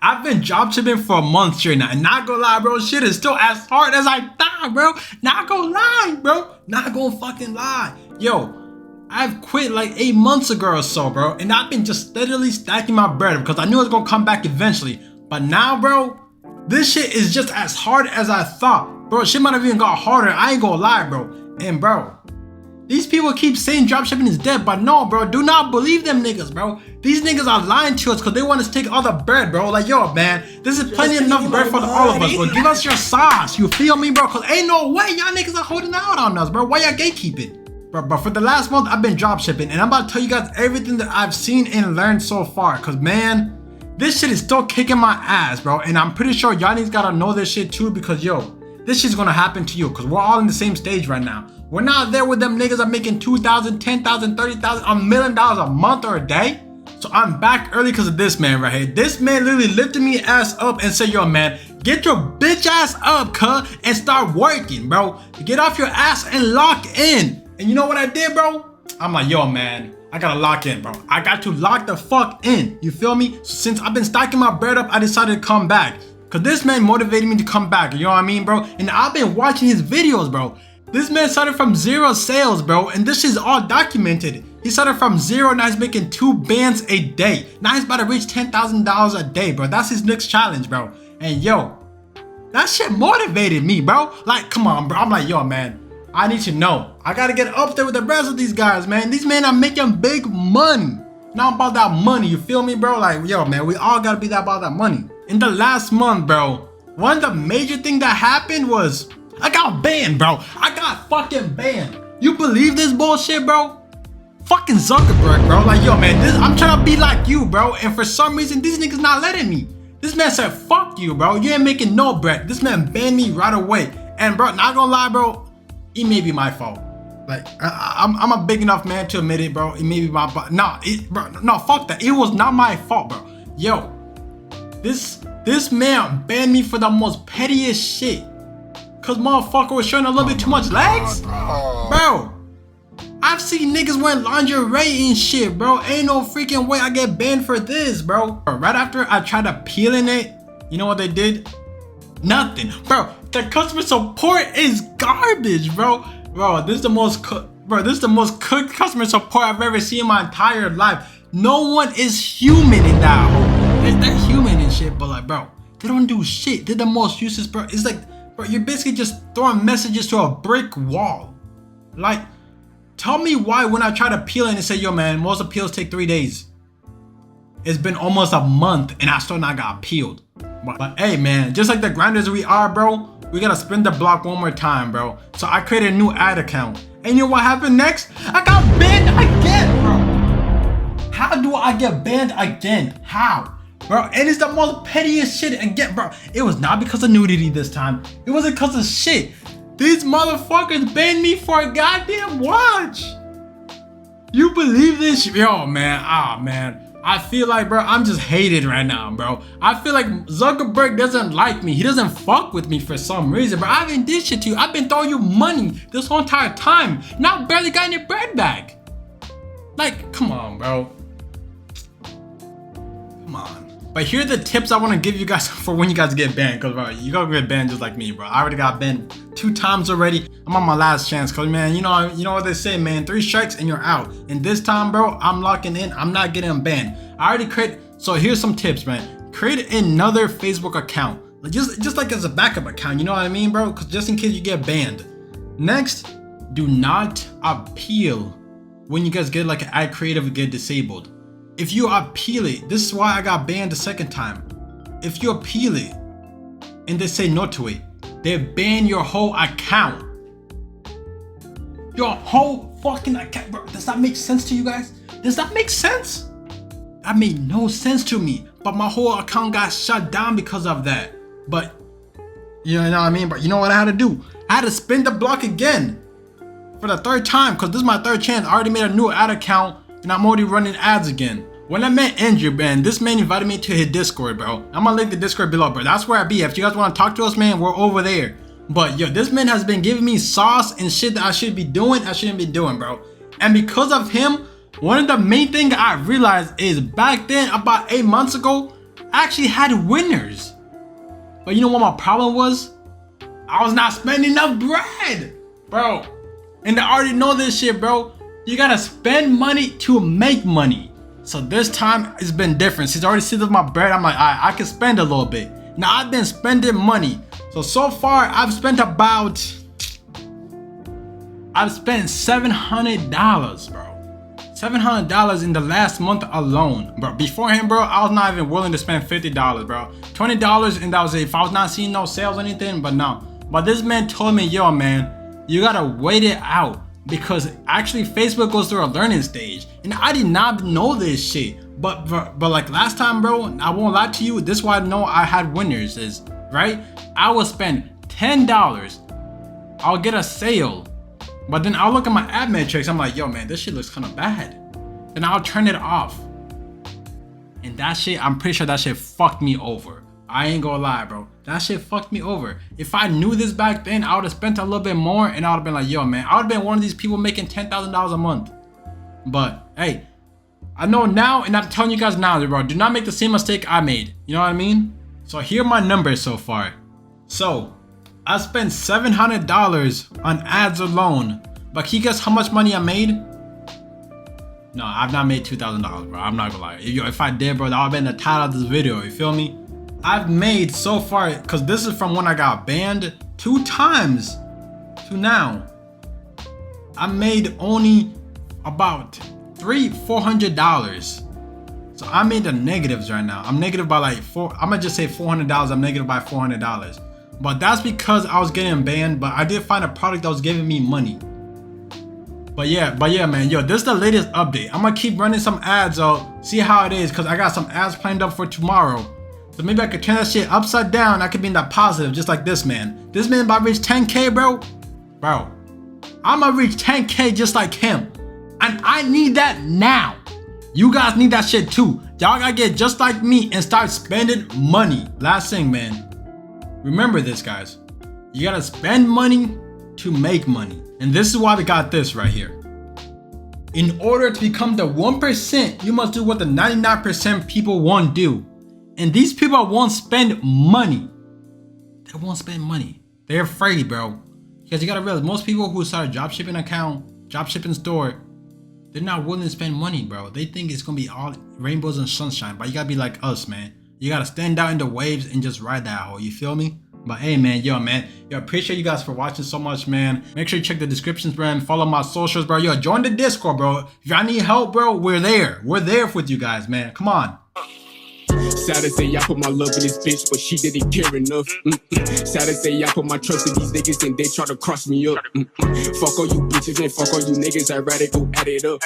I've been dropshipping for a month straight now, and not gonna lie, bro, shit is still as hard as I thought, bro. Not gonna lie, bro. Not gonna fucking lie. Yo, I've quit like 8 months ago or so, bro, and I've been just steadily stacking my bread because I knew it was gonna come back eventually. But now, bro, this shit is just as hard as I thought. Bro, shit might have even got harder. I ain't gonna lie, bro. And bro, these people keep saying dropshipping is dead, but no, bro, do not believe them niggas, bro. These niggas are lying to us because they want us to take all the bread, bro. Like, yo, man, this is plenty enough bread for all of us, bro. Give us your sauce, you feel me, bro? Because ain't no way y'all niggas are holding out on us, bro. Why y'all gatekeeping? But for the last month, I've been dropshipping, and I'm about to tell you guys everything that I've seen and learned so far. Because, man, this shit is still kicking my ass, bro. And I'm pretty sure y'all niggas gotta know this shit too because, yo, this shit's gonna happen to you because we're all in the same stage right now. We're not there with them niggas that are making $2,000, $10,000, $30,000, $1 million a month or a day. So I'm back early because of this man right here. This man literally lifted me ass up and said, yo, man, get your bitch ass up, cuz, and start working, bro. Get off your ass and lock in. And you know what I did, bro? I'm like, yo, man, I gotta lock in, bro. I got to lock the fuck in. You feel me? Since I've been stacking my bread up, I decided to come back. Cause this man motivated me to come back, you know what I mean, bro? And I've been watching his videos, bro. This man started from 0 sales, bro, and this is all documented. He started from 0, now he's making 2 bands a day. Now he's about to reach $10,000 a day, bro. That's his next challenge, bro. And yo, that shit motivated me, bro. Like, come on, bro. I'm like, yo, man, I need to know. I gotta get up there with the rest of these guys, man. These men are making big money. Not about that money, you feel me, bro? Like, yo, man, we all gotta be about that money. In the last month, bro, one of the major things that happened was I got banned, bro. I got fucking banned. You believe this bullshit, bro? Fucking Zuckerberg, bro. Like, yo, man, I'm trying to be like you, bro. And for some reason, these niggas not letting me. This man said, fuck you, bro. You ain't making no bread. This man banned me right away. And, bro, not gonna lie, bro, it may be my fault. Like, I'm a big enough man to admit it, bro. It may be my fault. No, fuck that. It was not my fault, bro. Yo, this man banned me for the most pettiest shit. Cause motherfucker was showing a little bit too much legs? Bro, I've seen niggas wearing lingerie and shit, bro. Ain't no freaking way I get banned for this, bro. Right after I tried to peeling it, you know what they did? Nothing. Bro, the customer support is garbage, bro. Bro, this is the most cooked customer support I've ever seen in my entire life. No one is human in that hole. They're human and shit, but like, bro, they don't do shit. They're the most useless, bro. It's like, bro, you're basically just throwing messages to a brick wall. Like, tell me why when I try to peel it and say, yo, man, most appeals take 3 days. It's been almost a month and I still not got peeled. But hey, man, just like the grinders we are, bro, we gotta spin the block one more time, bro. So I created a new ad account. And you know what happened next? I got banned again, bro. How do I get banned again? How? Bro, and it's the most pettiest shit again, bro. It was not because of nudity this time. It wasn't because of shit. These motherfuckers banned me for a goddamn watch. You believe this shit? Yo, man, man. I feel like, bro, I'm just hated right now, bro. I feel like Zuckerberg doesn't like me. He doesn't fuck with me for some reason, bro. I haven't did shit to you. I've been throwing you money this whole entire time. Now I've barely gotten your bread back. Like, come on, bro. Come on. But here are the tips I want to give you guys for when you guys get banned. Because, bro, you gotta get banned just like me, bro. I already got banned 2 times already. I'm on my last chance. Because, man, you know what they say, man. 3 strikes and you're out. And this time, bro, I'm locking in. I'm not getting banned. I already created. So here's some tips, man. Create another Facebook account. Just like as a backup account. You know what I mean, bro? Because just in case you get banned. Next, do not appeal when you guys get like an ad creative get disabled. If you appeal it, this is why I got banned the second time. If you appeal it and they say no to it, they ban your whole account. Your whole fucking account, bro. Does that make sense to you guys? Does that make sense? That made no sense to me. But my whole account got shut down because of that. But you know what I mean? But you know what I had to do? I had to spin the block again for the 3rd time because this is my 3rd chance. I already made a new ad account and I'm already running ads again. When I met Andrew, man, this man invited me to his Discord, bro. I'm gonna link the Discord below, bro. That's where I be. If you guys want to talk to us, man, we're over there. But yo, this man has been giving me sauce and shit that I should be doing, I shouldn't be doing, bro. And because of him, one of the main things I realized is back then, about 8 months ago, I actually had winners. But you know what my problem was? I was not spending enough bread, bro. And I already know this shit, bro. You gotta spend money to make money. So this time it's been different. Since I already see this my bread, I'm like, alright, I can spend a little bit. Now I've been spending money. So far I've spent $700, bro. $700 in the last month alone, bro. Beforehand, bro, I was not even willing to spend $50, bro. $20, and that was it. If I was not seeing no sales or anything, but no. But this man told me, yo, man, you gotta wait it out, because actually Facebook goes through a learning stage, and I did not know this shit. But like last time, bro, I won't lie to you. This is why I know I had winners. Is right. I will spend $10. I'll get a sale. But then I'll look at my ad metrics, I'm like, yo man, this shit looks kind of bad. Then I'll turn it off. And that shit, I'm pretty sure that shit fucked me over. I ain't gonna lie, bro. That shit fucked me over. If I knew this back then, I would have spent a little bit more, and I would have been like, yo man, I would have been one of these people making $10,000 a month. But hey, I know now, and I'm telling you guys now, bro, do not make the same mistake I made. You know what I mean? So here are my numbers so far. So I spent $700 on ads alone, but can you guess how much money I made? No, I've not made $2,000, bro. I'm not gonna lie. If I did, bro, that would've been the title of this video. You feel me? I've made so far, cause this is from when I got banned 2 times to now. I made only about $400. So I'm in the negatives right now. I'm negative by like I'm gonna just say $400. I'm negative by $400. But that's because I was getting banned, but I did find a product that was giving me money. But yeah, man, yo, this is the latest update. I'm gonna keep running some ads out, see how it is, cause I got some ads planned up for tomorrow. So maybe I could turn that shit upside down. I could be in that positive, just like this man. This man about to reach 10K, bro. Bro, I'm gonna reach 10K just like him. And I need that now. You guys need that shit too. Y'all gotta get just like me and start spending money. Last thing, man. Remember this, guys. You gotta spend money to make money. And this is why we got this right here. In order to become the 1%, you must do what the 99% people won't do. And these people won't spend money. They won't spend money. They're afraid, bro. Because you gotta realize, most people who start a dropshipping account, dropshipping store, they're not willing to spend money, bro. They think it's gonna be all rainbows and sunshine, but you gotta be like us, man. You gotta stand out in the waves and just ride that hoe, you feel me? But hey man, yo, appreciate you guys for watching so much, man. Make sure you check the descriptions, bro, and follow my socials, bro. Yo, join the Discord, bro. If y'all need help, bro, we're there. We're there with you guys, man. Come on. Sad to say I put my love in this bitch, but she didn't care enough. Sad to say I put my trust in these niggas and they try to cross me up. Fuck all you bitches and fuck all you niggas, I'd rather go at it up.